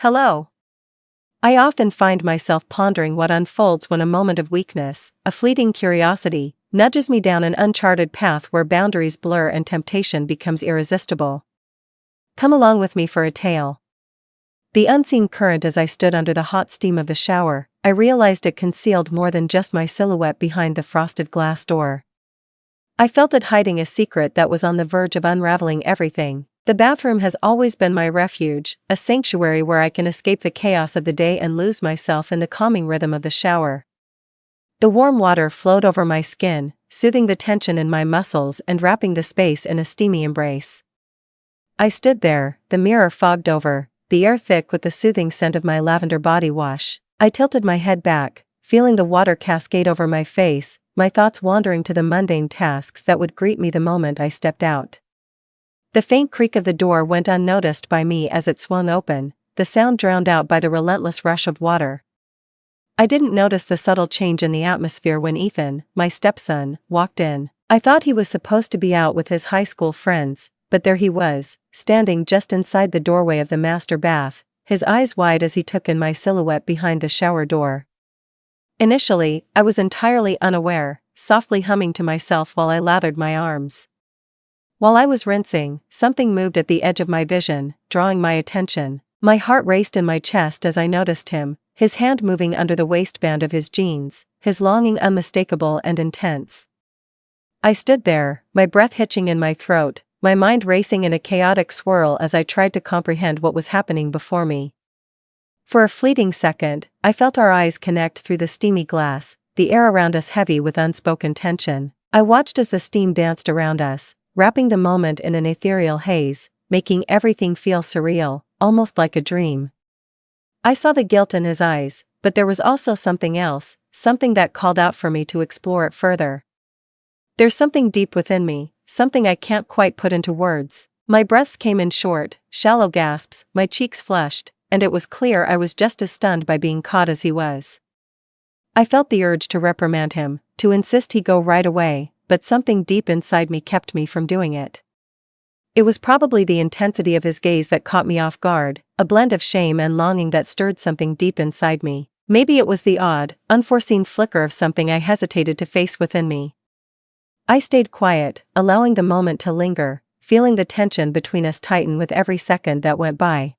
Hello. I often find myself pondering what unfolds when a moment of weakness, a fleeting curiosity, nudges me down an uncharted path where boundaries blur and temptation becomes irresistible. Come along with me for a tale. The unseen current. As I stood under the hot steam of the shower, I realized it concealed more than just my silhouette behind the frosted glass door. I felt it hiding a secret that was on the verge of unraveling everything. The bathroom has always been my refuge, a sanctuary where I can escape the chaos of the day and lose myself in the calming rhythm of the shower. The warm water flowed over my skin, soothing the tension in my muscles and wrapping the space in a steamy embrace. I stood there, the mirror fogged over, the air thick with the soothing scent of my lavender body wash. I tilted my head back, feeling the water cascade over my face, my thoughts wandering to the mundane tasks that would greet me the moment I stepped out. The faint creak of the door went unnoticed by me as it swung open, the sound drowned out by the relentless rush of water. I didn't notice the subtle change in the atmosphere when Ethan, my stepson, walked in. I thought he was supposed to be out with his high school friends, but there he was, standing just inside the doorway of the master bath, his eyes wide as he took in my silhouette behind the shower door. Initially, I was entirely unaware, softly humming to myself while I lathered my arms. While I was rinsing, something moved at the edge of my vision, drawing my attention. My heart raced in my chest as I noticed him, his hand moving under the waistband of his jeans, his longing unmistakable and intense. I stood there, my breath hitching in my throat, my mind racing in a chaotic swirl as I tried to comprehend what was happening before me. For a fleeting second, I felt our eyes connect through the steamy glass, the air around us heavy with unspoken tension. I watched as the steam danced around us, wrapping the moment in an ethereal haze, making everything feel surreal, almost like a dream. I saw the guilt in his eyes, but there was also something else, something that called out for me to explore it further. There's something deep within me, something I can't quite put into words. My breaths came in short, shallow gasps, my cheeks flushed, and it was clear I was just as stunned by being caught as he was. I felt the urge to reprimand him, to insist he go right away, but something deep inside me kept me from doing it. It was probably the intensity of his gaze that caught me off guard, a blend of shame and longing that stirred something deep inside me. Maybe it was the odd, unforeseen flicker of something I hesitated to face within me. I stayed quiet, allowing the moment to linger, feeling the tension between us tighten with every second that went by.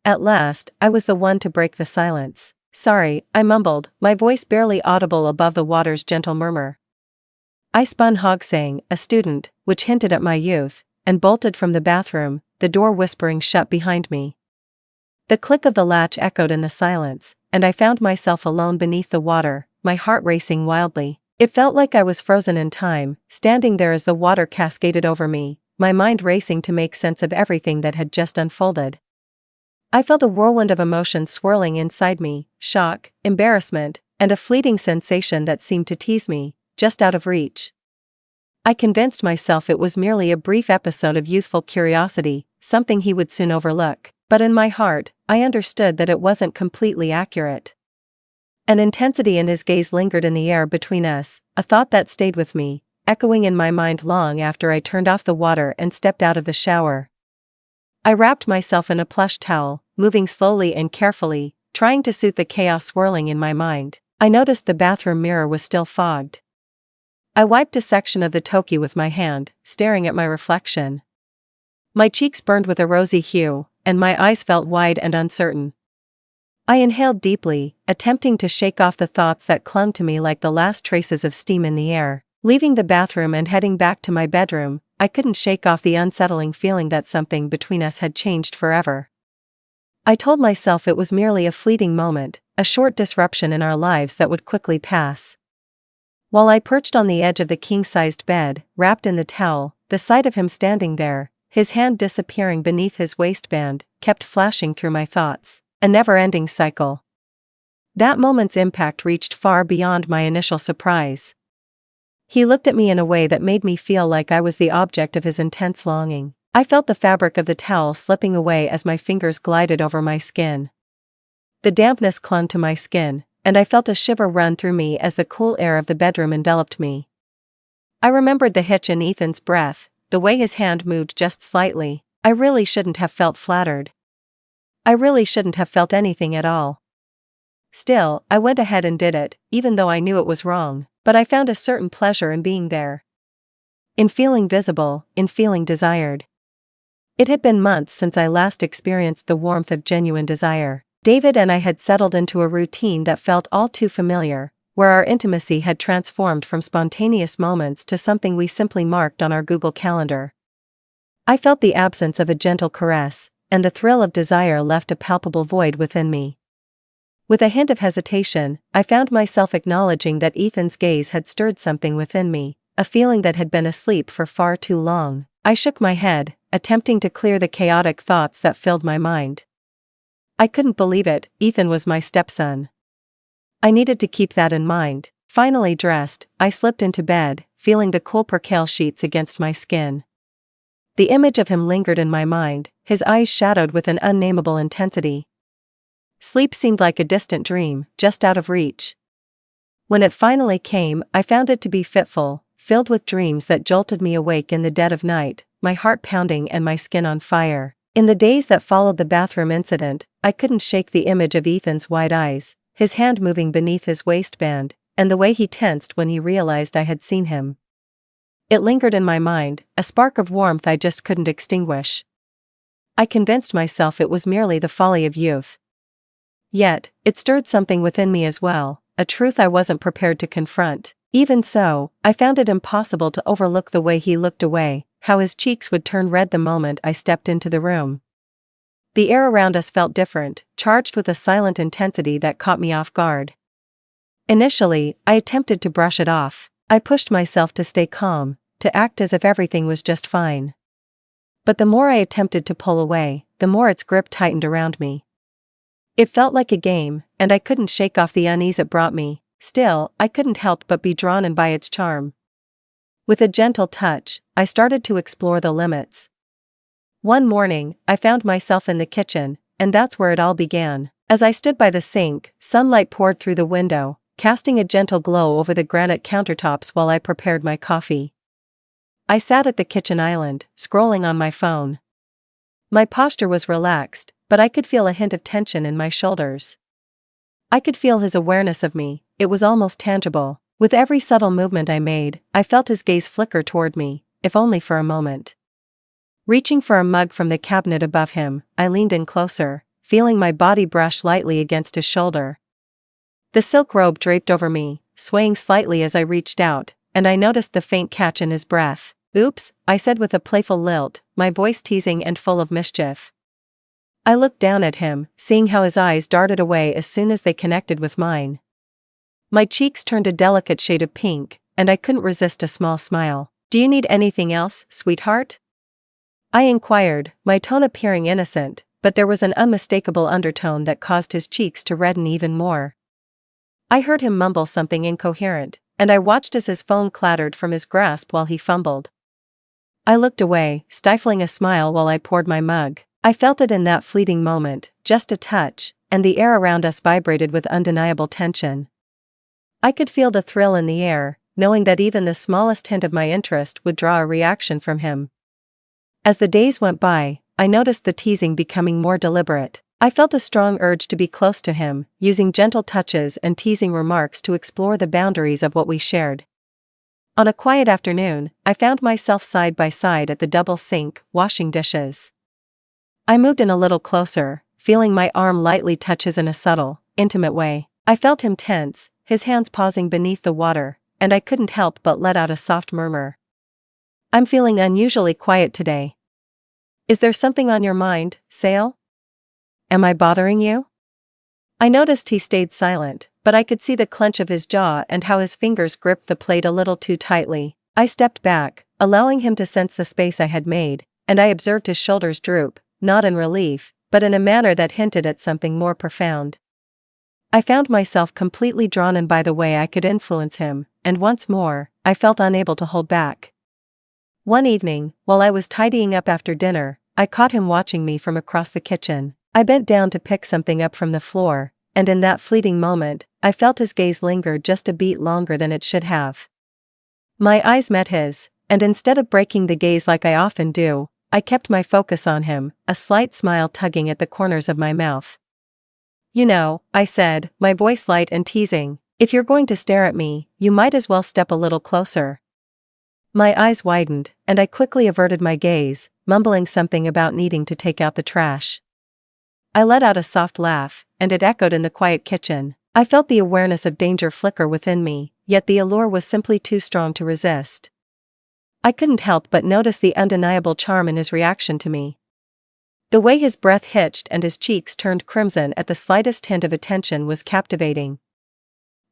At last, I was the one to break the silence. "Sorry," I mumbled, my voice barely audible above the water's gentle murmur. I spun hogsang, a student, which hinted at my youth, and bolted from the bathroom, the door whispering shut behind me. The click of the latch echoed in the silence, and I found myself alone beneath the water, my heart racing wildly. It felt like I was frozen in time, standing there as the water cascaded over me, my mind racing to make sense of everything that had just unfolded. I felt a whirlwind of emotions swirling inside me, shock, embarrassment, and a fleeting sensation that seemed to tease me, just out of reach. I convinced myself it was merely a brief episode of youthful curiosity, something he would soon overlook, but in my heart, I understood that it wasn't completely accurate. An intensity in his gaze lingered in the air between us, a thought that stayed with me, echoing in my mind long after I turned off the water and stepped out of the shower. I wrapped myself in a plush towel, moving slowly and carefully, trying to soothe the chaos swirling in my mind. I noticed the bathroom mirror was still fogged. I wiped a section of the toki with my hand, staring at my reflection. My cheeks burned with a rosy hue, and my eyes felt wide and uncertain. I inhaled deeply, attempting to shake off the thoughts that clung to me like the last traces of steam in the air. Leaving the bathroom and heading back to my bedroom, I couldn't shake off the unsettling feeling that something between us had changed forever. I told myself it was merely a fleeting moment, a short disruption in our lives that would quickly pass. While I perched on the edge of the king-sized bed, wrapped in the towel, the sight of him standing there, his hand disappearing beneath his waistband, kept flashing through my thoughts. A never-ending cycle. That moment's impact reached far beyond my initial surprise. He looked at me in a way that made me feel like I was the object of his intense longing. I felt the fabric of the towel slipping away as my fingers glided over my skin. The dampness clung to my skin, and I felt a shiver run through me as the cool air of the bedroom enveloped me. I remembered the hitch in Ethan's breath, the way his hand moved just slightly. I really shouldn't have felt flattered. I really shouldn't have felt anything at all. Still, I went ahead and did it, even though I knew it was wrong, but I found a certain pleasure in being there. In feeling visible, in feeling desired. It had been months since I last experienced the warmth of genuine desire. David and I had settled into a routine that felt all too familiar, where our intimacy had transformed from spontaneous moments to something we simply marked on our Google Calendar. I felt the absence of a gentle caress, and the thrill of desire left a palpable void within me. With a hint of hesitation, I found myself acknowledging that Ethan's gaze had stirred something within me, a feeling that had been asleep for far too long. I shook my head, attempting to clear the chaotic thoughts that filled my mind. I couldn't believe it, Ethan was my stepson. I needed to keep that in mind. Finally dressed, I slipped into bed, feeling the cool percale sheets against my skin. The image of him lingered in my mind, his eyes shadowed with an unnameable intensity. Sleep seemed like a distant dream, just out of reach. When it finally came, I found it to be fitful, filled with dreams that jolted me awake in the dead of night, my heart pounding and my skin on fire. In the days that followed the bathroom incident, I couldn't shake the image of Ethan's wide eyes, his hand moving beneath his waistband, and the way he tensed when he realized I had seen him. It lingered in my mind, a spark of warmth I just couldn't extinguish. I convinced myself it was merely the folly of youth. Yet, it stirred something within me as well, a truth I wasn't prepared to confront. Even so, I found it impossible to overlook the way he looked away, how his cheeks would turn red the moment I stepped into the room. The air around us felt different, charged with a silent intensity that caught me off guard. Initially, I attempted to brush it off. I pushed myself to stay calm, to act as if everything was just fine. But the more I attempted to pull away, the more its grip tightened around me. It felt like a game, and I couldn't shake off the unease it brought me. Still, I couldn't help but be drawn in by its charm. With a gentle touch, I started to explore the limits. One morning, I found myself in the kitchen, and that's where it all began. As I stood by the sink, sunlight poured through the window, casting a gentle glow over the granite countertops while I prepared my coffee. I sat at the kitchen island, scrolling on my phone. My posture was relaxed, but I could feel a hint of tension in my shoulders. I could feel his awareness of me, it was almost tangible. With every subtle movement I made, I felt his gaze flicker toward me, if only for a moment. Reaching for a mug from the cabinet above him, I leaned in closer, feeling my body brush lightly against his shoulder. The silk robe draped over me, swaying slightly as I reached out, and I noticed the faint catch in his breath. "Oops," I said with a playful lilt, my voice teasing and full of mischief. I looked down at him, seeing how his eyes darted away as soon as they connected with mine. My cheeks turned a delicate shade of pink, and I couldn't resist a small smile. "Do you need anything else, sweetheart?" I inquired, my tone appearing innocent, but there was an unmistakable undertone that caused his cheeks to redden even more. I heard him mumble something incoherent, and I watched as his phone clattered from his grasp while he fumbled. I looked away, stifling a smile while I poured my mug. I felt it in that fleeting moment, just a touch, and the air around us vibrated with undeniable tension. I could feel the thrill in the air, knowing that even the smallest hint of my interest would draw a reaction from him. As the days went by, I noticed the teasing becoming more deliberate. I felt a strong urge to be close to him, using gentle touches and teasing remarks to explore the boundaries of what we shared. On a quiet afternoon, I found myself side by side at the double sink, washing dishes. I moved in a little closer, feeling my arm lightly touch his in a subtle, intimate way. I felt him tense, his hands pausing beneath the water, and I couldn't help but let out a soft murmur. "I'm feeling unusually quiet today. Is there something on your mind, Sale? Am I bothering you?" I noticed he stayed silent, but I could see the clench of his jaw and how his fingers gripped the plate a little too tightly. I stepped back, allowing him to sense the space I had made, and I observed his shoulders droop, not in relief, but in a manner that hinted at something more profound. I found myself completely drawn in by the way I could influence him, and once more, I felt unable to hold back. One evening, while I was tidying up after dinner, I caught him watching me from across the kitchen. I bent down to pick something up from the floor, and in that fleeting moment, I felt his gaze linger just a beat longer than it should have. My eyes met his, and instead of breaking the gaze like I often do, I kept my focus on him, a slight smile tugging at the corners of my mouth. "You know," I said, my voice light and teasing, "if you're going to stare at me, you might as well step a little closer." My eyes widened, and I quickly averted my gaze, mumbling something about needing to take out the trash. I let out a soft laugh, and it echoed in the quiet kitchen. I felt the awareness of danger flicker within me, yet the allure was simply too strong to resist. I couldn't help but notice the undeniable charm in his reaction to me. The way his breath hitched and his cheeks turned crimson at the slightest hint of attention was captivating.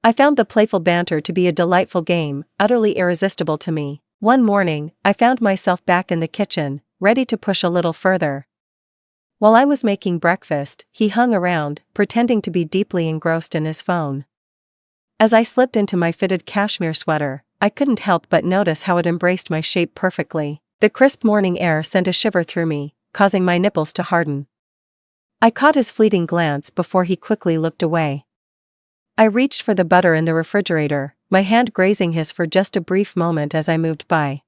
I found the playful banter to be a delightful game, utterly irresistible to me. One morning, I found myself back in the kitchen, ready to push a little further. While I was making breakfast, he hung around, pretending to be deeply engrossed in his phone. As I slipped into my fitted cashmere sweater, I couldn't help but notice how it embraced my shape perfectly. The crisp morning air sent a shiver through me, causing my nipples to harden. I caught his fleeting glance before he quickly looked away. I reached for the butter in the refrigerator, my hand grazing his for just a brief moment as I moved by.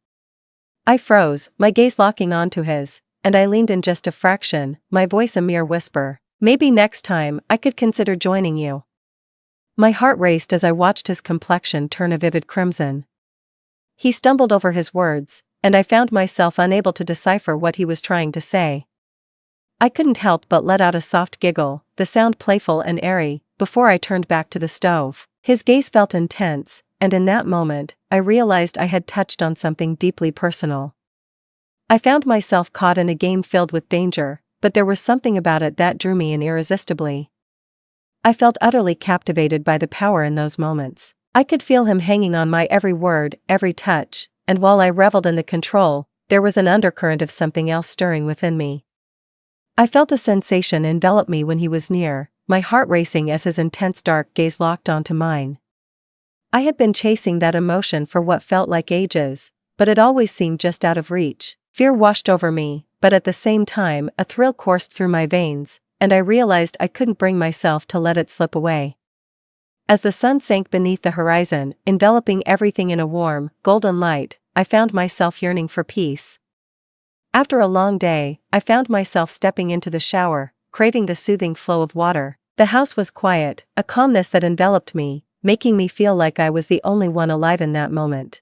I froze, my gaze locking onto his, and I leaned in just a fraction, my voice a mere whisper. "Maybe next time I could consider joining you." My heart raced as I watched his complexion turn a vivid crimson. He stumbled over his words, and I found myself unable to decipher what he was trying to say. I couldn't help but let out a soft giggle, the sound playful and airy, before I turned back to the stove. His gaze felt intense, and in that moment, I realized I had touched on something deeply personal. I found myself caught in a game filled with danger, but there was something about it that drew me in irresistibly. I felt utterly captivated by the power in those moments. I could feel him hanging on my every word, every touch, and while I reveled in the control, there was an undercurrent of something else stirring within me. I felt a sensation envelop me when he was near, my heart racing as his intense dark gaze locked onto mine. I had been chasing that emotion for what felt like ages, but it always seemed just out of reach. Fear washed over me, but at the same time a thrill coursed through my veins, and I realized I couldn't bring myself to let it slip away. As the sun sank beneath the horizon, enveloping everything in a warm, golden light, I found myself yearning for peace. After a long day, I found myself stepping into the shower, craving the soothing flow of water. The house was quiet, a calmness that enveloped me, making me feel like I was the only one alive in that moment.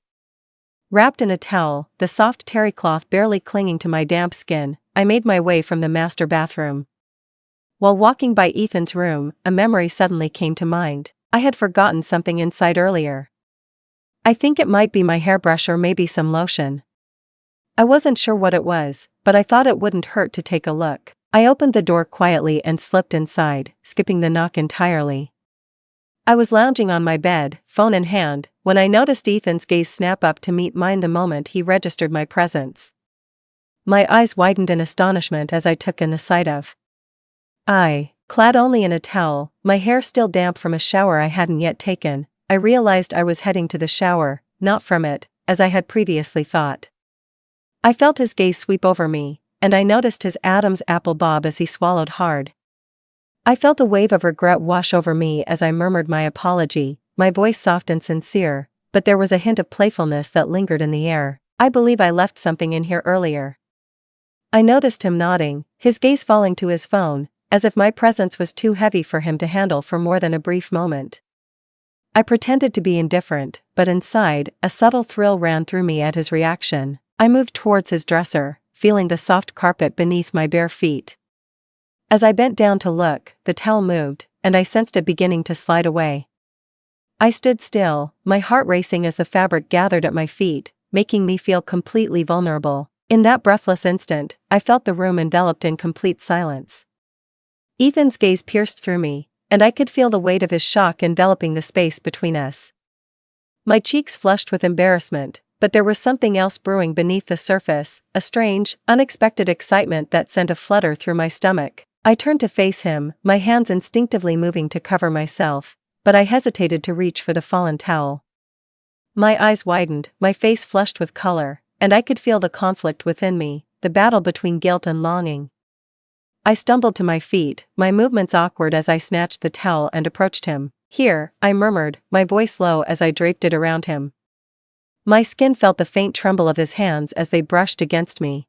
Wrapped in a towel, the soft terry cloth barely clinging to my damp skin, I made my way from the master bathroom. While walking by Ethan's room, a memory suddenly came to mind. I had forgotten something inside earlier. I think it might be my hairbrush or maybe some lotion. I wasn't sure what it was, but I thought it wouldn't hurt to take a look. I opened the door quietly and slipped inside, skipping the knock entirely. I was lounging on my bed, phone in hand, when I noticed Ethan's gaze snap up to meet mine the moment he registered my presence. My eyes widened in astonishment as I took in the sight of I, clad only in a towel, my hair still damp from a shower I hadn't yet taken. I realized I was heading to the shower, not from it, as I had previously thought. I felt his gaze sweep over me, and I noticed his Adam's apple bob as he swallowed hard. I felt a wave of regret wash over me as I murmured my apology, my voice soft and sincere, but there was a hint of playfulness that lingered in the air. "I believe I left something in here earlier." I noticed him nodding, his gaze falling to his phone, as if my presence was too heavy for him to handle for more than a brief moment. I pretended to be indifferent, but inside, a subtle thrill ran through me at his reaction. I moved towards his dresser, feeling the soft carpet beneath my bare feet. As I bent down to look, the towel moved, and I sensed it beginning to slide away. I stood still, my heart racing as the fabric gathered at my feet, making me feel completely vulnerable. In that breathless instant, I felt the room enveloped in complete silence. Ethan's gaze pierced through me, and I could feel the weight of his shock enveloping the space between us. My cheeks flushed with embarrassment, but there was something else brewing beneath the surface, a strange, unexpected excitement that sent a flutter through my stomach. I turned to face him, my hands instinctively moving to cover myself, but I hesitated to reach for the fallen towel. My eyes widened, my face flushed with color, and I could feel the conflict within me, the battle between guilt and longing. I stumbled to my feet, my movements awkward as I snatched the towel and approached him. "Here," I murmured, my voice low as I draped it around him. My skin felt the faint tremble of his hands as they brushed against me.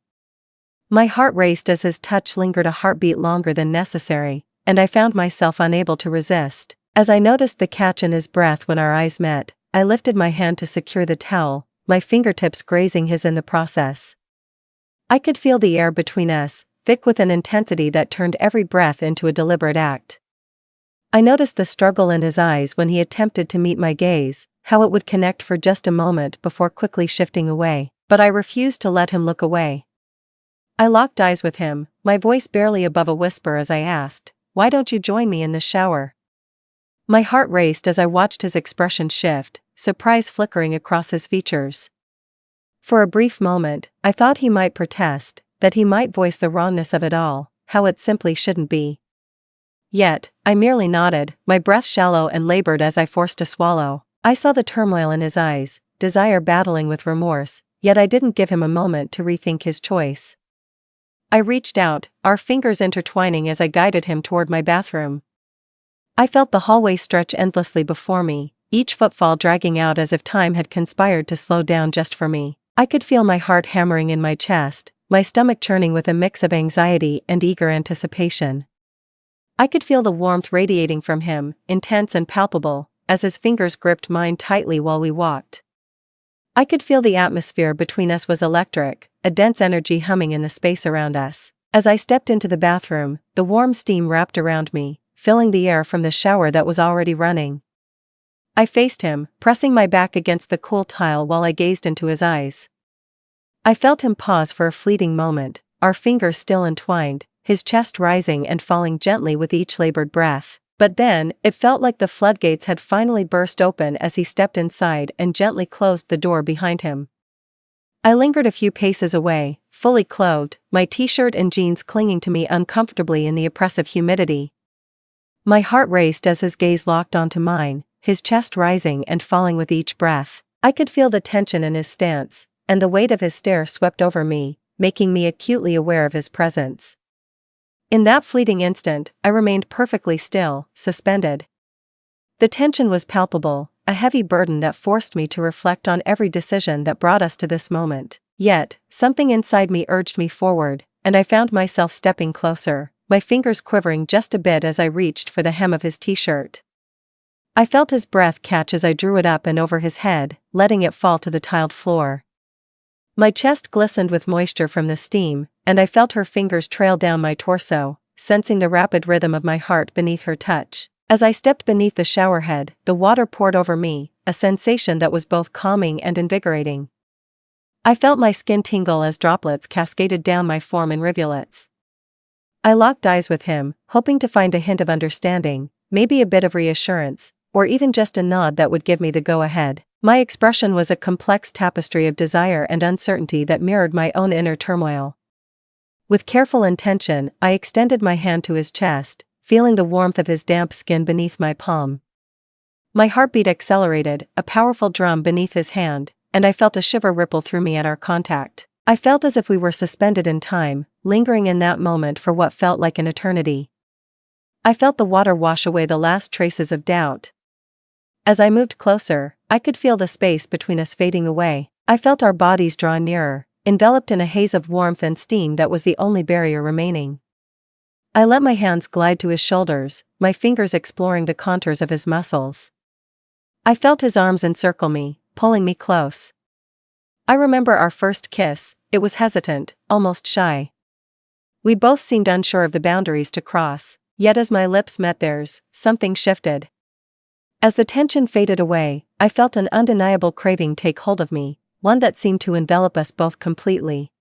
My heart raced as his touch lingered a heartbeat longer than necessary, and I found myself unable to resist. As I noticed the catch in his breath when our eyes met, I lifted my hand to secure the towel, my fingertips grazing his in the process. I could feel the air between us, thick with an intensity that turned every breath into a deliberate act. I noticed the struggle in his eyes when he attempted to meet my gaze, how it would connect for just a moment before quickly shifting away, but I refused to let him look away. I locked eyes with him, my voice barely above a whisper as I asked, "Why don't you join me in the shower?" My heart raced as I watched his expression shift, surprise flickering across his features. For a brief moment, I thought he might protest, that he might voice the wrongness of it all, how it simply shouldn't be. Yet, I merely nodded, my breath shallow and labored as I forced a swallow. I saw the turmoil in his eyes, desire battling with remorse, yet I didn't give him a moment to rethink his choice. I reached out, our fingers intertwining as I guided him toward my bathroom. I felt the hallway stretch endlessly before me, each footfall dragging out as if time had conspired to slow down just for me. I could feel my heart hammering in my chest, my stomach churning with a mix of anxiety and eager anticipation. I could feel the warmth radiating from him, intense and palpable, as his fingers gripped mine tightly while we walked. I could feel the atmosphere between us was electric, a dense energy humming in the space around us. As I stepped into the bathroom, the warm steam wrapped around me, filling the air from the shower that was already running. I faced him, pressing my back against the cool tile while I gazed into his eyes. I felt him pause for a fleeting moment, our fingers still entwined, his chest rising and falling gently with each labored breath. But then, it felt like the floodgates had finally burst open as he stepped inside and gently closed the door behind him. I lingered a few paces away, fully clothed, my t-shirt and jeans clinging to me uncomfortably in the oppressive humidity. My heart raced as his gaze locked onto mine, his chest rising and falling with each breath. I could feel the tension in his stance, and the weight of his stare swept over me, making me acutely aware of his presence. In that fleeting instant, I remained perfectly still, suspended. The tension was palpable, a heavy burden that forced me to reflect on every decision that brought us to this moment. Yet, something inside me urged me forward, and I found myself stepping closer, my fingers quivering just a bit as I reached for the hem of his t-shirt. I felt his breath catch as I drew it up and over his head, letting it fall to the tiled floor. My chest glistened with moisture from the steam, and I felt her fingers trail down my torso, sensing the rapid rhythm of my heart beneath her touch. As I stepped beneath the shower head, the water poured over me, a sensation that was both calming and invigorating. I felt my skin tingle as droplets cascaded down my form in rivulets. I locked eyes with him, hoping to find a hint of understanding, maybe a bit of reassurance, or even just a nod that would give me the go-ahead. My expression was a complex tapestry of desire and uncertainty that mirrored my own inner turmoil. With careful intention, I extended my hand to his chest, feeling the warmth of his damp skin beneath my palm. My heartbeat accelerated, a powerful drum beneath his hand, and I felt a shiver ripple through me at our contact. I felt as if we were suspended in time, lingering in that moment for what felt like an eternity. I felt the water wash away the last traces of doubt. As I moved closer, I could feel the space between us fading away. I felt our bodies draw nearer, enveloped in a haze of warmth and steam that was the only barrier remaining. I let my hands glide to his shoulders, my fingers exploring the contours of his muscles. I felt his arms encircle me, pulling me close. I remember our first kiss, it was hesitant, almost shy. We both seemed unsure of the boundaries to cross, yet as my lips met theirs, something shifted. As the tension faded away, I felt an undeniable craving take hold of me, one that seemed to envelop us both completely.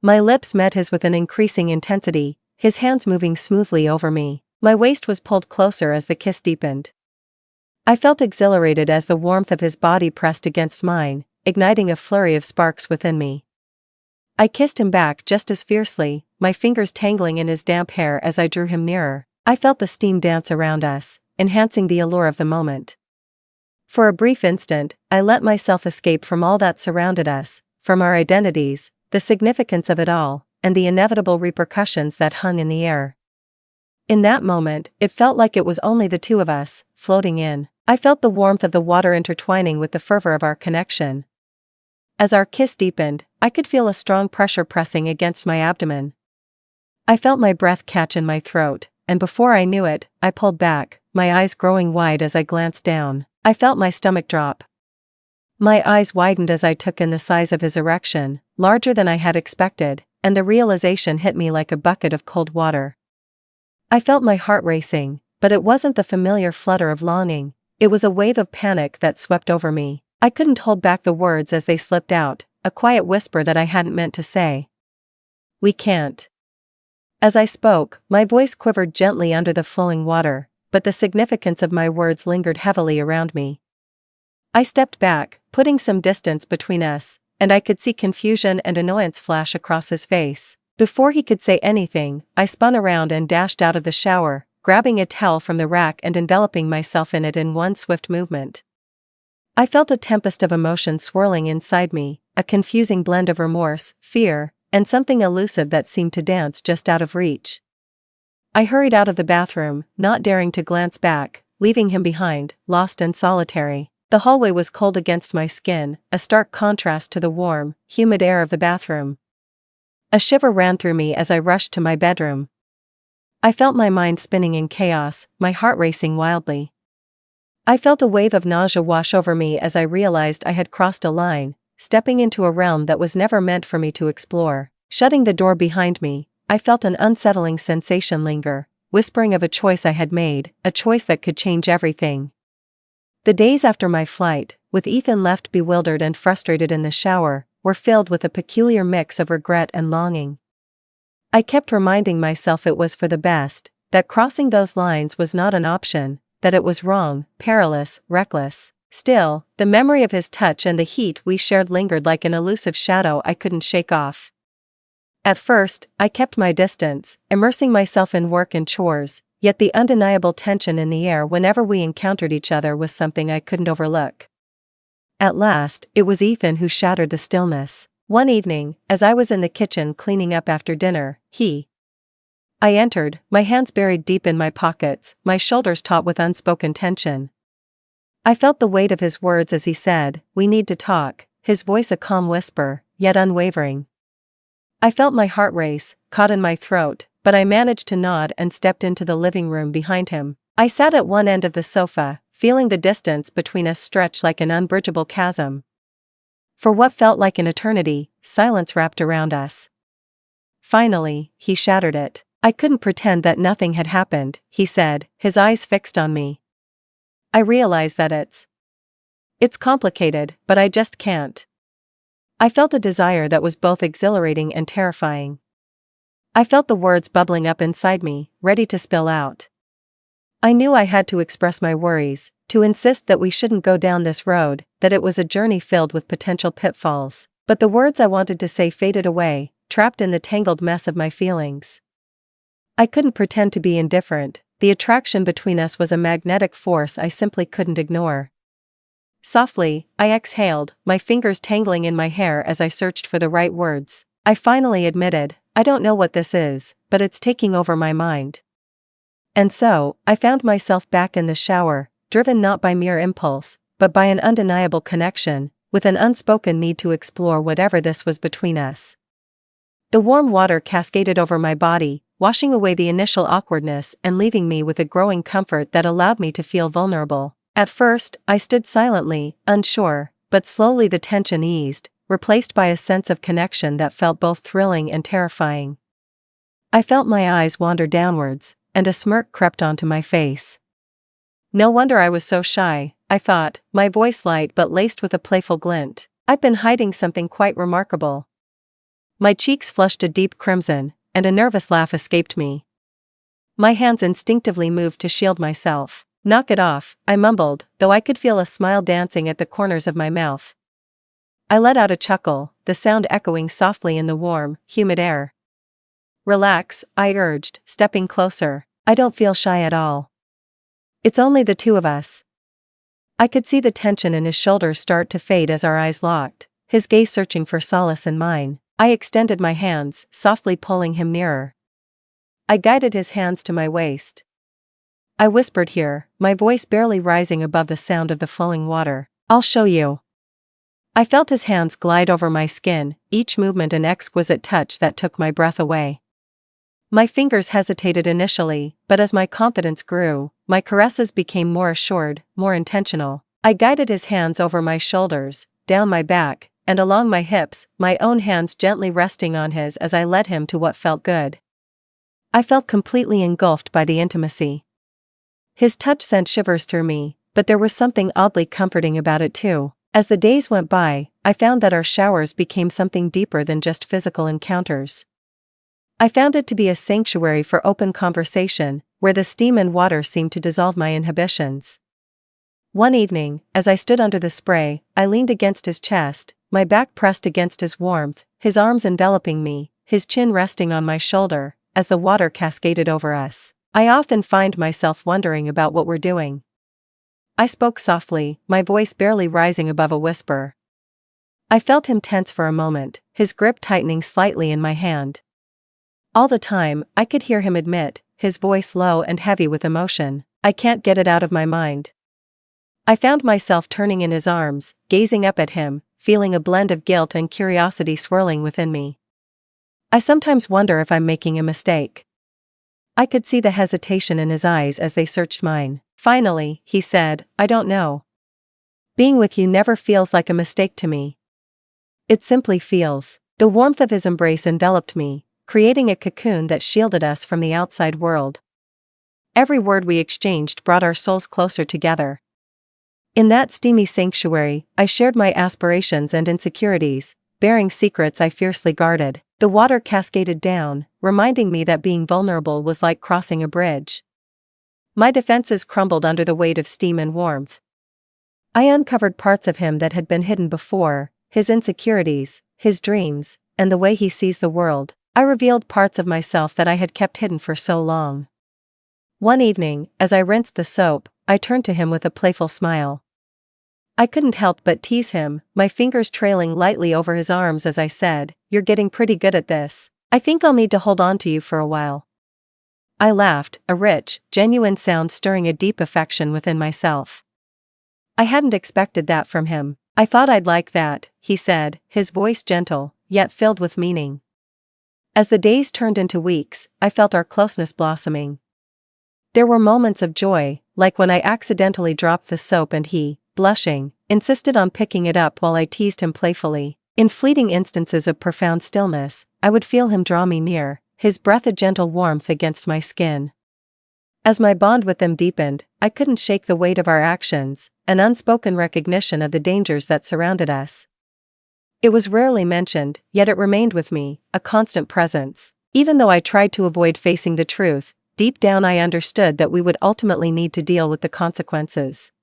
My lips met his with an increasing intensity, his hands moving smoothly over me. My waist was pulled closer as the kiss deepened. I felt exhilarated as the warmth of his body pressed against mine, igniting a flurry of sparks within me. I kissed him back just as fiercely, my fingers tangling in his damp hair as I drew him nearer. I felt the steam dance around us, enhancing the allure of the moment. For a brief instant, I let myself escape from all that surrounded us, from our identities, the significance of it all, and the inevitable repercussions that hung in the air. In that moment, it felt like it was only the two of us, floating in. I felt the warmth of the water intertwining with the fervor of our connection. As our kiss deepened, I could feel a strong pressure pressing against my abdomen. I felt my breath catch in my throat, and before I knew it, I pulled back, my eyes growing wide as I glanced down. I felt my stomach drop. My eyes widened as I took in the size of his erection, larger than I had expected, and the realization hit me like a bucket of cold water. I felt my heart racing, but it wasn't the familiar flutter of longing, it was a wave of panic that swept over me. I couldn't hold back the words as they slipped out, a quiet whisper that I hadn't meant to say. "We can't." As I spoke, my voice quivered gently under the flowing water, but the significance of my words lingered heavily around me. I stepped back, putting some distance between us, and I could see confusion and annoyance flash across his face. Before he could say anything, I spun around and dashed out of the shower, grabbing a towel from the rack and enveloping myself in it in one swift movement. I felt a tempest of emotion swirling inside me, a confusing blend of remorse, fear, and something elusive that seemed to dance just out of reach. I hurried out of the bathroom, not daring to glance back, leaving him behind, lost and solitary. The hallway was cold against my skin, a stark contrast to the warm, humid air of the bathroom. A shiver ran through me as I rushed to my bedroom. I felt my mind spinning in chaos, my heart racing wildly. I felt a wave of nausea wash over me as I realized I had crossed a line, stepping into a realm that was never meant for me to explore. Shutting the door behind me, I felt an unsettling sensation linger, whispering of a choice I had made, a choice that could change everything. The days after my flight, with Ethan left bewildered and frustrated in the shower, were filled with a peculiar mix of regret and longing. I kept reminding myself it was for the best, that crossing those lines was not an option, that it was wrong, perilous, reckless. Still, the memory of his touch and the heat we shared lingered like an elusive shadow I couldn't shake off. At first, I kept my distance, immersing myself in work and chores, yet the undeniable tension in the air whenever we encountered each other was something I couldn't overlook. At last, it was Ethan who shattered the stillness. One evening, as I was in the kitchen cleaning up after dinner, I entered, my hands buried deep in my pockets, my shoulders taut with unspoken tension. I felt the weight of his words as he said, "We need to talk," his voice a calm whisper, yet unwavering. I felt my heart race, caught in my throat, but I managed to nod and stepped into the living room behind him. I sat at one end of the sofa, feeling the distance between us stretch like an unbridgeable chasm. For what felt like an eternity, silence wrapped around us. Finally, he shattered it. "I couldn't pretend that nothing had happened," he said, his eyes fixed on me. "I realize that it's complicated, but I just can't." I felt a desire that was both exhilarating and terrifying. I felt the words bubbling up inside me, ready to spill out. I knew I had to express my worries, to insist that we shouldn't go down this road, that it was a journey filled with potential pitfalls. But the words I wanted to say faded away, trapped in the tangled mess of my feelings. I couldn't pretend to be indifferent, the attraction between us was a magnetic force I simply couldn't ignore. Softly, I exhaled, my fingers tangling in my hair as I searched for the right words. I finally admitted, "I don't know what this is, but it's taking over my mind." And so, I found myself back in the shower, driven not by mere impulse, but by an undeniable connection, with an unspoken need to explore whatever this was between us. The warm water cascaded over my body, washing away the initial awkwardness and leaving me with a growing comfort that allowed me to feel vulnerable. At first, I stood silently, unsure, but slowly the tension eased, replaced by a sense of connection that felt both thrilling and terrifying. I felt my eyes wander downwards, and a smirk crept onto my face. No wonder I was so shy, I thought, my voice light but laced with a playful glint. I've been hiding something quite remarkable. My cheeks flushed a deep crimson, and a nervous laugh escaped me. My hands instinctively moved to shield myself. "Knock it off," I mumbled, though I could feel a smile dancing at the corners of my mouth. I let out a chuckle, the sound echoing softly in the warm, humid air. "Relax," I urged, stepping closer. "I don't feel shy at all. It's only the two of us." I could see the tension in his shoulders start to fade as our eyes locked, his gaze searching for solace in mine. I extended my hands, softly pulling him nearer. I guided his hands to my waist. I whispered here, my voice barely rising above the sound of the flowing water. "I'll show you." I felt his hands glide over my skin, each movement an exquisite touch that took my breath away. My fingers hesitated initially, but as my confidence grew, my caresses became more assured, more intentional. I guided his hands over my shoulders, down my back, and along my hips, my own hands gently resting on his as I led him to what felt good. I felt completely engulfed by the intimacy. His touch sent shivers through me, but there was something oddly comforting about it too. As the days went by, I found that our showers became something deeper than just physical encounters. I found it to be a sanctuary for open conversation, where the steam and water seemed to dissolve my inhibitions. One evening, as I stood under the spray, I leaned against his chest, my back pressed against his warmth, his arms enveloping me, his chin resting on my shoulder, as the water cascaded over us. I often find myself wondering about what we're doing. I spoke softly, my voice barely rising above a whisper. I felt him tense for a moment, his grip tightening slightly in my hand. All the time, I could hear him admit, his voice low and heavy with emotion, "I can't get it out of my mind." I found myself turning in his arms, gazing up at him, feeling a blend of guilt and curiosity swirling within me. I sometimes wonder if I'm making a mistake. I could see the hesitation in his eyes as they searched mine. Finally, he said, "I don't know. Being with you never feels like a mistake to me. It simply feels." The warmth of his embrace enveloped me, creating a cocoon that shielded us from the outside world. Every word we exchanged brought our souls closer together. In that steamy sanctuary, I shared my aspirations and insecurities, bearing secrets I fiercely guarded. The water cascaded down, reminding me that being vulnerable was like crossing a bridge. My defenses crumbled under the weight of steam and warmth. I uncovered parts of him that had been hidden before, his insecurities, his dreams, and the way he sees the world. I revealed parts of myself that I had kept hidden for so long. One evening, as I rinsed the soap, I turned to him with a playful smile. I couldn't help but tease him, my fingers trailing lightly over his arms as I said, "You're getting pretty good at this. I think I'll need to hold on to you for a while." I laughed, a rich, genuine sound stirring a deep affection within myself. I hadn't expected that from him. "I thought I'd like that," he said, his voice gentle, yet filled with meaning. As the days turned into weeks, I felt our closeness blossoming. There were moments of joy, like when I accidentally dropped the soap and he, blushing, insisted on picking it up while I teased him playfully. In fleeting instances of profound stillness, I would feel him draw me near, his breath a gentle warmth against my skin. As my bond with them deepened, I couldn't shake the weight of our actions, an unspoken recognition of the dangers that surrounded us. It was rarely mentioned, yet it remained with me, a constant presence. Even though I tried to avoid facing the truth, deep down I understood that we would ultimately need to deal with the consequences.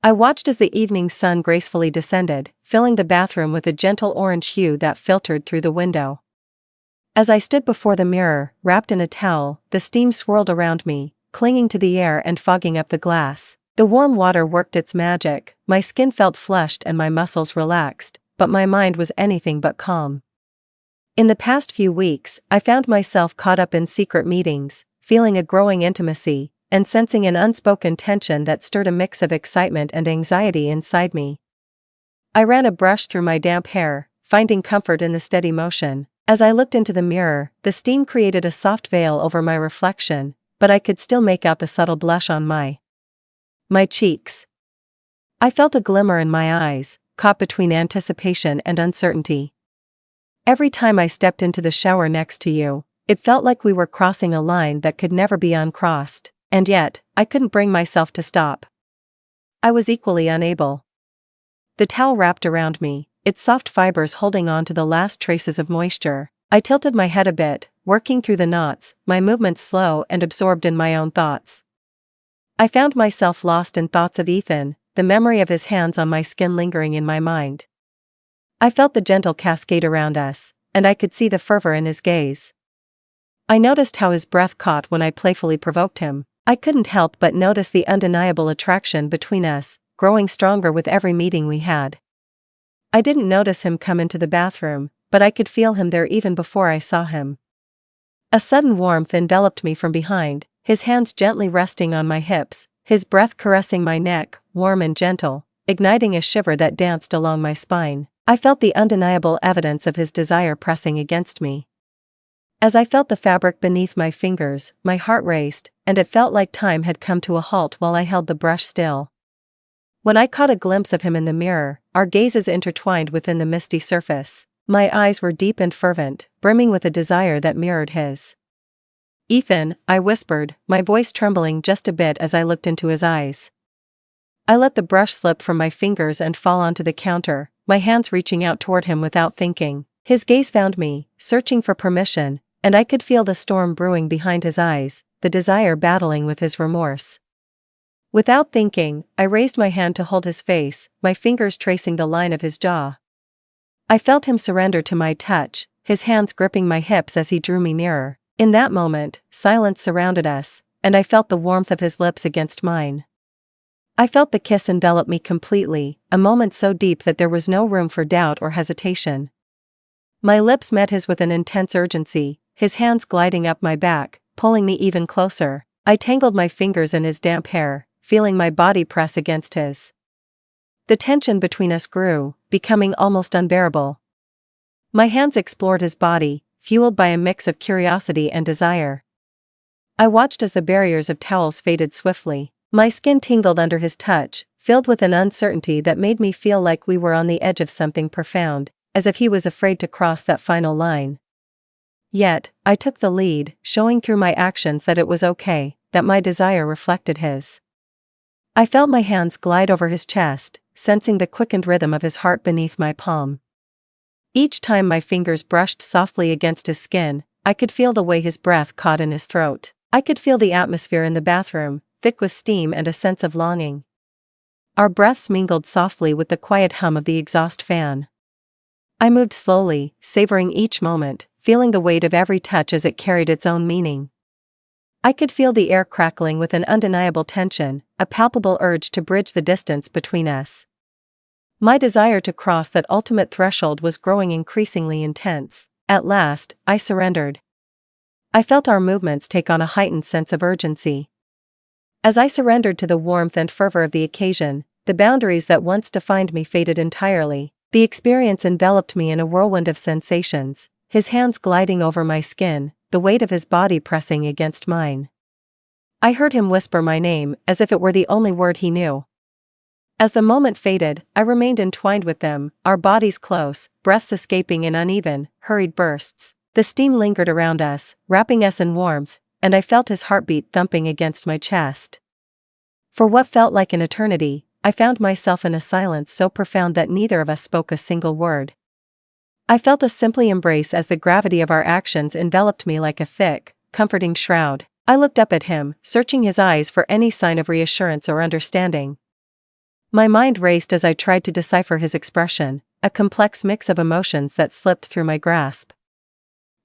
I watched as the evening sun gracefully descended, filling the bathroom with a gentle orange hue that filtered through the window. As I stood before the mirror, wrapped in a towel, the steam swirled around me, clinging to the air and fogging up the glass. The warm water worked its magic, my skin felt flushed and my muscles relaxed, but my mind was anything but calm. In the past few weeks, I found myself caught up in secret meetings, feeling a growing intimacy, and sensing an unspoken tension that stirred a mix of excitement and anxiety inside me. I ran a brush through my damp hair, finding comfort in the steady motion. As I looked into the mirror, the steam created a soft veil over my reflection, but I could still make out the subtle blush on my cheeks. I felt a glimmer in my eyes, caught between anticipation and uncertainty. Every time I stepped into the shower next to you, it felt like we were crossing a line that could never be uncrossed. And yet, I couldn't bring myself to stop. I was equally unable. The towel wrapped around me, its soft fibers holding on to the last traces of moisture. I tilted my head a bit, working through the knots, my movements slow and absorbed in my own thoughts. I found myself lost in thoughts of Ethan, the memory of his hands on my skin lingering in my mind. I felt the gentle cascade around us, and I could see the fervor in his gaze. I noticed how his breath caught when I playfully provoked him. I couldn't help but notice the undeniable attraction between us, growing stronger with every meeting we had. I didn't notice him come into the bathroom, but I could feel him there even before I saw him. A sudden warmth enveloped me from behind, his hands gently resting on my hips, his breath caressing my neck, warm and gentle. igniting a shiver that danced along my spine. I felt the undeniable evidence of his desire pressing against me. As I felt the fabric beneath my fingers, my heart raced, and it felt like time had come to a halt while I held the brush still. When I caught a glimpse of him in the mirror, our gazes intertwined within the misty surface. My eyes were deep and fervent, brimming with a desire that mirrored his. "Ethan," I whispered, my voice trembling just a bit as I looked into his eyes. I let the brush slip from my fingers and fall onto the counter, my hands reaching out toward him without thinking. His gaze found me, searching for permission, and I could feel the storm brewing behind his eyes, the desire battling with his remorse. Without thinking, I raised my hand to hold his face, my fingers tracing the line of his jaw. I felt him surrender to my touch, his hands gripping my hips as he drew me nearer. In that moment, silence surrounded us, and I felt the warmth of his lips against mine. I felt the kiss envelop me completely, a moment so deep that there was no room for doubt or hesitation. My lips met his with an intense urgency, his hands gliding up my back, pulling me even closer. I tangled my fingers in his damp hair, feeling my body press against his. The tension between us grew, becoming almost unbearable. My hands explored his body, fueled by a mix of curiosity and desire. I watched as the barriers of towels faded swiftly. My skin tingled under his touch, filled with an uncertainty that made me feel like we were on the edge of something profound, as if he was afraid to cross that final line. Yet, I took the lead, showing through my actions that it was okay, that my desire reflected his. I felt my hands glide over his chest, sensing the quickened rhythm of his heart beneath my palm. Each time my fingers brushed softly against his skin, I could feel the way his breath caught in his throat. I could feel the atmosphere in the bathroom, thick with steam and a sense of longing. Our breaths mingled softly with the quiet hum of the exhaust fan. I moved slowly, savoring each moment, feeling the weight of every touch as it carried its own meaning. I could feel the air crackling with an undeniable tension, a palpable urge to bridge the distance between us. My desire to cross that ultimate threshold was growing increasingly intense. At last, I surrendered. I felt our movements take on a heightened sense of urgency. As I surrendered to the warmth and fervor of the occasion, the boundaries that once defined me faded entirely. The experience enveloped me in a whirlwind of sensations, his hands gliding over my skin, the weight of his body pressing against mine. I heard him whisper my name as if it were the only word he knew. As the moment faded, I remained entwined with them, our bodies close, breaths escaping in uneven, hurried bursts. The steam lingered around us, wrapping us in warmth, and I felt his heartbeat thumping against my chest. For what felt like an eternity, I found myself in a silence so profound that neither of us spoke a single word. I felt a simple embrace as the gravity of our actions enveloped me like a thick, comforting shroud. I looked up at him, searching his eyes for any sign of reassurance or understanding. My mind raced as I tried to decipher his expression, a complex mix of emotions that slipped through my grasp.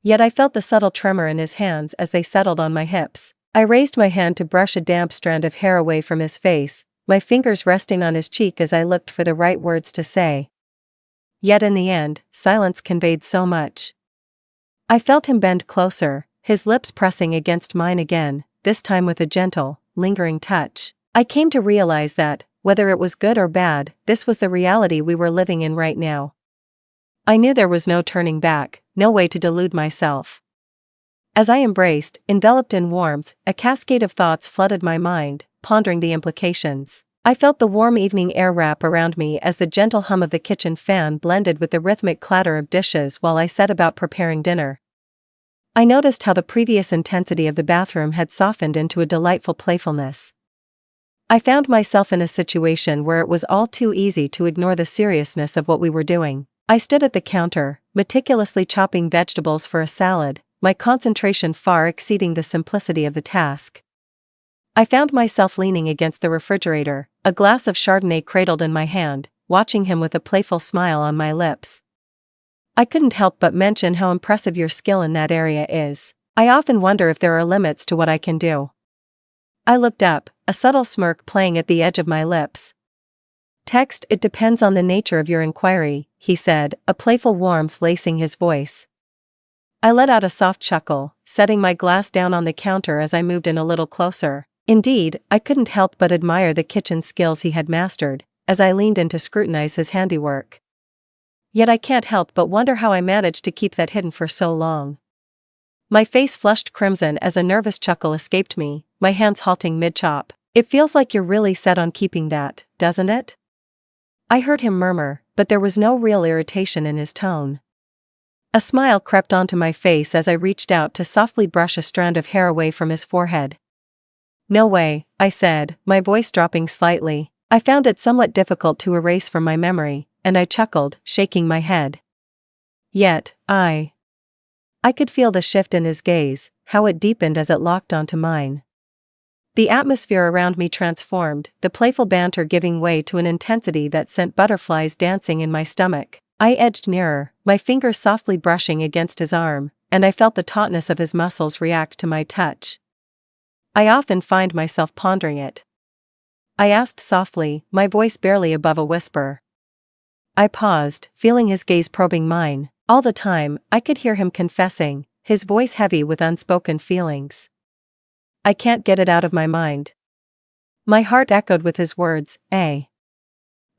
Yet I felt the subtle tremor in his hands as they settled on my hips. I raised my hand to brush a damp strand of hair away from his face, my fingers resting on his cheek as I looked for the right words to say. Yet in the end, silence conveyed so much. I felt him bend closer, his lips pressing against mine again, this time with a gentle, lingering touch. I came to realize that, whether it was good or bad, this was the reality we were living in right now. I knew there was no turning back, no way to delude myself. As I embraced, enveloped in warmth, a cascade of thoughts flooded my mind, pondering the implications. I felt the warm evening air wrap around me as the gentle hum of the kitchen fan blended with the rhythmic clatter of dishes while I set about preparing dinner. I noticed how the previous intensity of the bathroom had softened into a delightful playfulness. I found myself in a situation where it was all too easy to ignore the seriousness of what we were doing. I stood at the counter, meticulously chopping vegetables for a salad, my concentration far exceeding the simplicity of the task. I found myself leaning against the refrigerator, a glass of Chardonnay cradled in my hand, watching him with a playful smile on my lips. I couldn't help but mention how impressive your skill in that area is. I often wonder if there are limits to what I can do. I looked up, a subtle smirk playing at the edge of my lips. It depends on the nature of your inquiry, he said, a playful warmth lacing his voice. I let out a soft chuckle, setting my glass down on the counter as I moved in a little closer. Indeed, I couldn't help but admire the kitchen skills he had mastered, as I leaned in to scrutinize his handiwork. Yet I can't help but wonder how I managed to keep that hidden for so long. My face flushed crimson as a nervous chuckle escaped me, my hands halting mid-chop. "It feels like you're really set on keeping that, doesn't it?" I heard him murmur, but there was no real irritation in his tone. A smile crept onto my face as I reached out to softly brush a strand of hair away from his forehead. "No way," I said, my voice dropping slightly. I found it somewhat difficult to erase from my memory, and I chuckled, shaking my head. Yet, I could feel the shift in his gaze, how it deepened as it locked onto mine. The atmosphere around me transformed, the playful banter giving way to an intensity that sent butterflies dancing in my stomach. I edged nearer, my fingers softly brushing against his arm, and I felt the tautness of his muscles react to my touch. "I often find myself pondering it," I asked softly, my voice barely above a whisper. I paused, feeling his gaze probing mine. All the time, I could hear him confessing, his voice heavy with unspoken feelings. "I can't get it out of my mind." My heart echoed with his words, eh?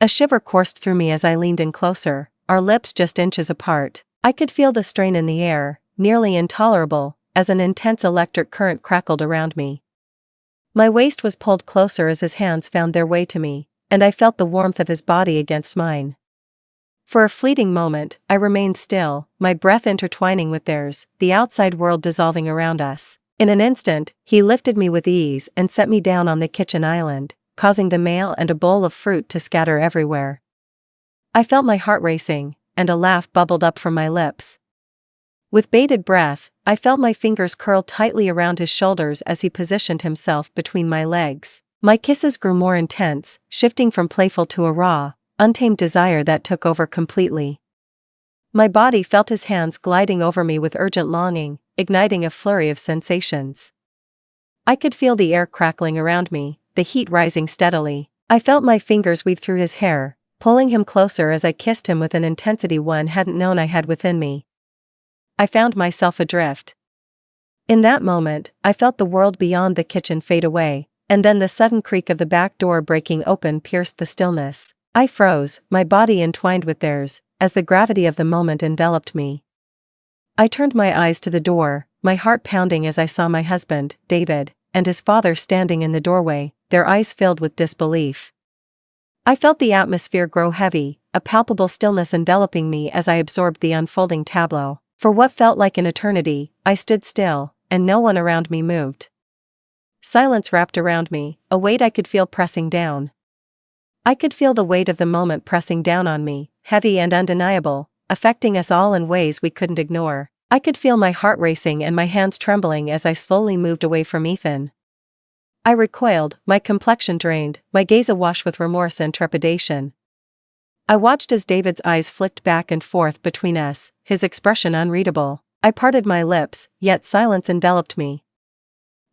A shiver coursed through me as I leaned in closer, our lips just inches apart. I could feel the strain in the air, nearly intolerable, as an intense electric current crackled around me. My waist was pulled closer as his hands found their way to me, and I felt the warmth of his body against mine. For a fleeting moment, I remained still, my breath intertwining with theirs, the outside world dissolving around us. In an instant, he lifted me with ease and set me down on the kitchen island, causing the mail and a bowl of fruit to scatter everywhere. I felt my heart racing, and a laugh bubbled up from my lips. With bated breath, I felt my fingers curl tightly around his shoulders as he positioned himself between my legs. My kisses grew more intense, shifting from playful to a raw, untamed desire that took over completely. My body felt his hands gliding over me with urgent longing, igniting a flurry of sensations. I could feel the air crackling around me, the heat rising steadily. I felt my fingers weave through his hair, pulling him closer as I kissed him with an intensity one hadn't known I had within me. I found myself adrift. In that moment, I felt the world beyond the kitchen fade away, and then the sudden creak of the back door breaking open pierced the stillness. I froze, my body entwined with theirs, as the gravity of the moment enveloped me. I turned my eyes to the door, my heart pounding as I saw my husband, David, and his father standing in the doorway, their eyes filled with disbelief. I felt the atmosphere grow heavy, a palpable stillness enveloping me as I absorbed the unfolding tableau. For what felt like an eternity, I stood still, and no one around me moved. Silence wrapped around me, a weight I could feel pressing down. I could feel the weight of the moment pressing down on me, heavy and undeniable, affecting us all in ways we couldn't ignore. I could feel my heart racing and my hands trembling as I slowly moved away from Ethan. I recoiled, my complexion drained, my gaze awash with remorse and trepidation. I watched as David's eyes flicked back and forth between us, his expression unreadable. I parted my lips, yet silence enveloped me.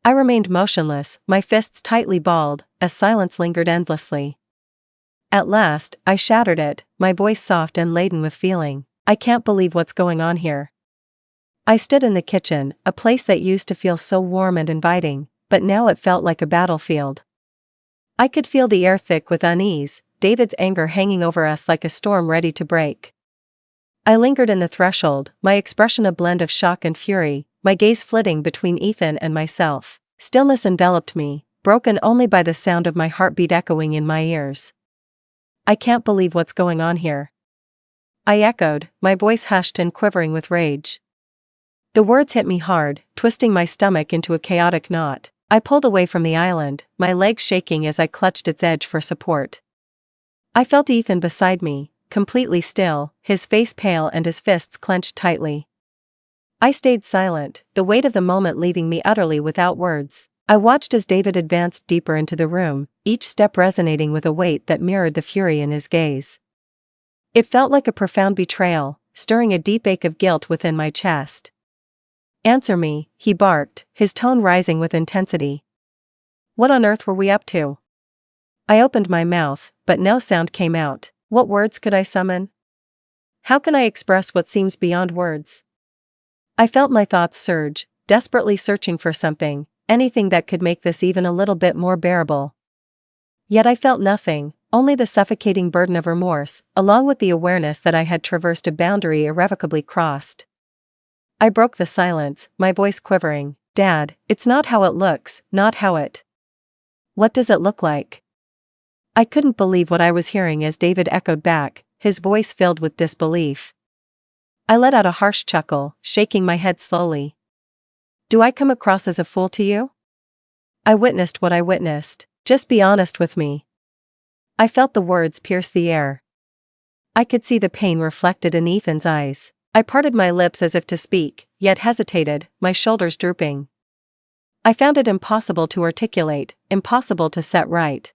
I remained motionless, my fists tightly balled, as silence lingered endlessly. At last, I shattered it, my voice soft and laden with feeling. "I can't believe what's going on here." I stood in the kitchen, a place that used to feel so warm and inviting, but now it felt like a battlefield. I could feel the air thick with unease, David's anger hanging over us like a storm ready to break. I lingered in the threshold, my expression a blend of shock and fury, my gaze flitting between Ethan and myself. Stillness enveloped me, broken only by the sound of my heartbeat echoing in my ears. "I can't believe what's going on here," I echoed, my voice hushed and quivering with rage. The words hit me hard, twisting my stomach into a chaotic knot. I pulled away from the island, my legs shaking as I clutched its edge for support. I felt Ethan beside me, completely still, his face pale and his fists clenched tightly. I stayed silent, the weight of the moment leaving me utterly without words. I watched as David advanced deeper into the room, each step resonating with a weight that mirrored the fury in his gaze. It felt like a profound betrayal, stirring a deep ache of guilt within my chest. "Answer me," he barked, his tone rising with intensity. What on earth were we up to? I opened my mouth, but no sound came out. What words could I summon? How can I express what seems beyond words? I felt my thoughts surge, desperately searching for something, anything that could make this even a little bit more bearable. Yet I felt nothing, only the suffocating burden of remorse, along with the awareness that I had traversed a boundary irrevocably crossed. I broke the silence, my voice quivering. Dad, it's not how it looks, not how it. What does it look like? I couldn't believe what I was hearing as David echoed back, his voice filled with disbelief. I let out a harsh chuckle, shaking my head slowly. Do I come across as a fool to you? I witnessed what I witnessed. Just be honest with me. I felt the words pierce the air. I could see the pain reflected in Ethan's eyes. I parted my lips as if to speak, yet hesitated, my shoulders drooping. I found it impossible to articulate, impossible to set right.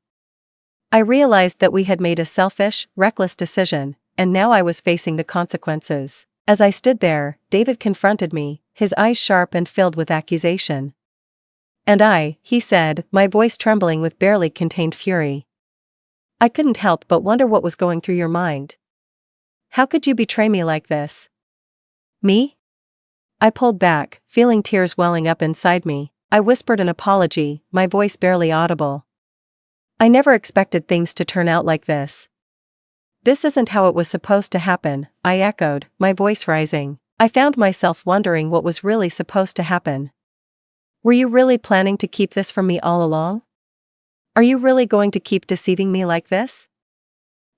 I realized that we had made a selfish, reckless decision, and now I was facing the consequences. As I stood there, David confronted me, his eyes sharp and filled with accusation. And he said, my voice trembling with barely contained fury. I couldn't help but wonder what was going through your mind. How could you betray me like this? Me? I pulled back, feeling tears welling up inside me. I whispered an apology, my voice barely audible. I never expected things to turn out like this. This isn't how it was supposed to happen, I echoed, my voice rising. I found myself wondering what was really supposed to happen. Were you really planning to keep this from me all along? Are you really going to keep deceiving me like this?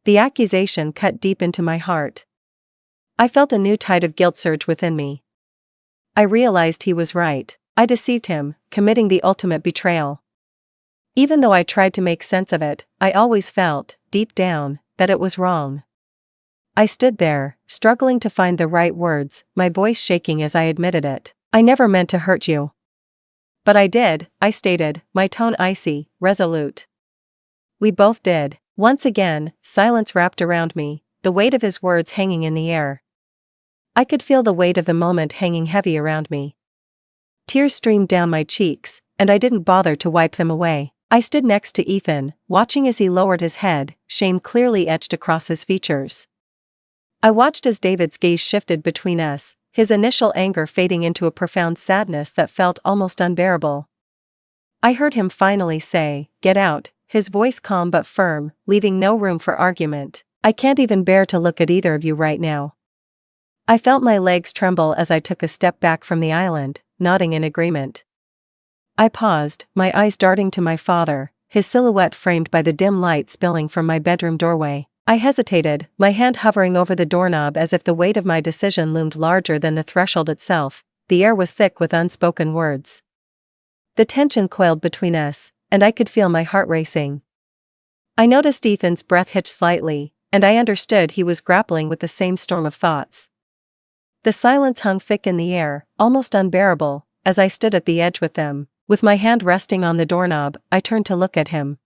The accusation cut deep into my heart. I felt a new tide of guilt surge within me. I realized he was right. I deceived him, committing the ultimate betrayal. Even though I tried to make sense of it, I always felt, deep down, that it was wrong. I stood there, struggling to find the right words, my voice shaking as I admitted it. I never meant to hurt you. But I did, I stated, my tone icy, resolute. We both did. Once again, silence wrapped around me, the weight of his words hanging in the air. I could feel the weight of the moment hanging heavy around me. Tears streamed down my cheeks, and I didn't bother to wipe them away. I stood next to Ethan, watching as he lowered his head, shame clearly etched across his features. I watched as David's gaze shifted between us, his initial anger fading into a profound sadness that felt almost unbearable. I heard him finally say, "Get out," his voice calm but firm, leaving no room for argument. "I can't even bear to look at either of you right now." I felt my legs tremble as I took a step back from the island, nodding in agreement. I paused, my eyes darting to my father, his silhouette framed by the dim light spilling from my bedroom doorway. I hesitated, my hand hovering over the doorknob as if the weight of my decision loomed larger than the threshold itself. The air was thick with unspoken words. The tension coiled between us, and I could feel my heart racing. I noticed Ethan's breath hitch slightly, and I understood he was grappling with the same storm of thoughts. The silence hung thick in the air, almost unbearable, as I stood at the edge with them. With my hand resting on the doorknob, I turned to look at him.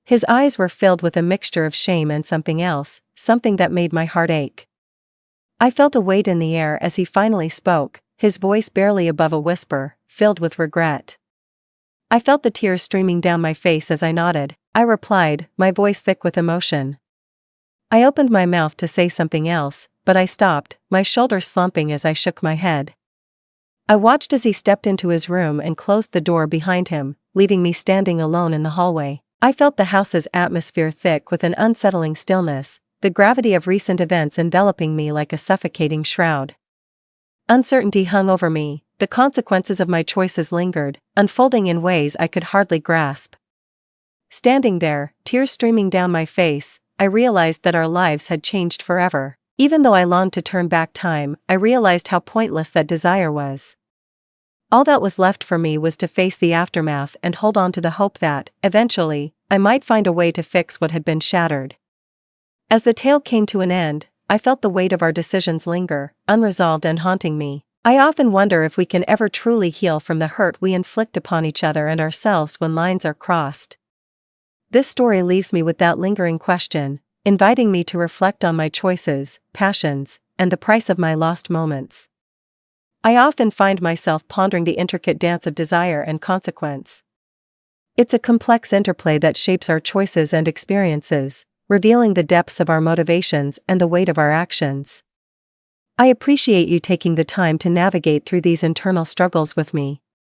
His eyes were filled with a mixture of shame and something else, something that made my heart ache. I felt a weight in the air as he finally spoke, his voice barely above a whisper, filled with regret. I felt the tears streaming down my face as I nodded. I replied, my voice thick with emotion. I opened my mouth to say something else, but I stopped, my shoulders slumping as I shook my head. I watched as he stepped into his room and closed the door behind him, leaving me standing alone in the hallway. I felt the house's atmosphere thick with an unsettling stillness, the gravity of recent events enveloping me like a suffocating shroud. Uncertainty hung over me, the consequences of my choices lingered, unfolding in ways I could hardly grasp. Standing there, tears streaming down my face, I realized that our lives had changed forever. Even though I longed to turn back time, I realized how pointless that desire was. All that was left for me was to face the aftermath and hold on to the hope that, eventually, I might find a way to fix what had been shattered. As the tale came to an end, I felt the weight of our decisions linger, unresolved and haunting me. I often wonder if we can ever truly heal from the hurt we inflict upon each other and ourselves when lines are crossed. This story leaves me with that lingering question, inviting me to reflect on my choices, passions, and the price of my lost moments. I often find myself pondering the intricate dance of desire and consequence. It's a complex interplay that shapes our choices and experiences, revealing the depths of our motivations and the weight of our actions. I appreciate you taking the time to navigate through these internal struggles with me.